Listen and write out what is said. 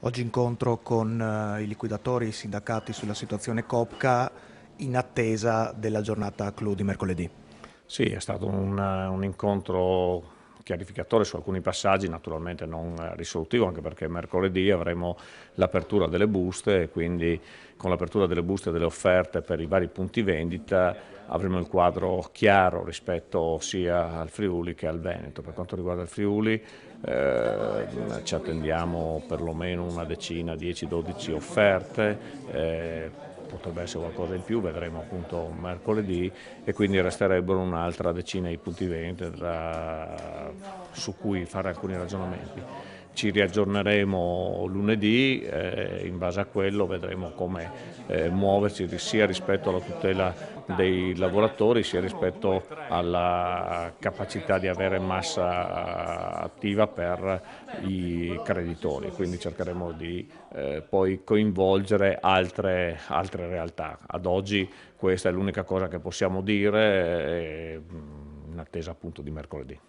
Oggi incontro con i liquidatori e i sindacati sulla situazione Copca in attesa della giornata clou di mercoledì. Sì, è stato un incontro chiarificatore su alcuni passaggi, naturalmente non risolutivo, anche perché mercoledì avremo l'apertura delle buste e quindi con l'apertura delle buste e delle offerte per i vari punti vendita avremo il quadro chiaro rispetto sia al Friuli che al Veneto. Per quanto riguarda il Friuli ci attendiamo perlomeno una decina, 10-12 offerte, potrebbe essere qualcosa in più, vedremo appunto mercoledì, e quindi resterebbero un'altra decina di punti vendita su cui fare alcuni ragionamenti. Ci riaggiorneremo lunedì, in base a quello vedremo come muoverci sia rispetto alla tutela dei lavoratori sia rispetto alla capacità di avere massa attiva per i creditori, quindi cercheremo di poi coinvolgere altre realtà. Ad oggi questa è l'unica cosa che possiamo dire, in attesa appunto di mercoledì.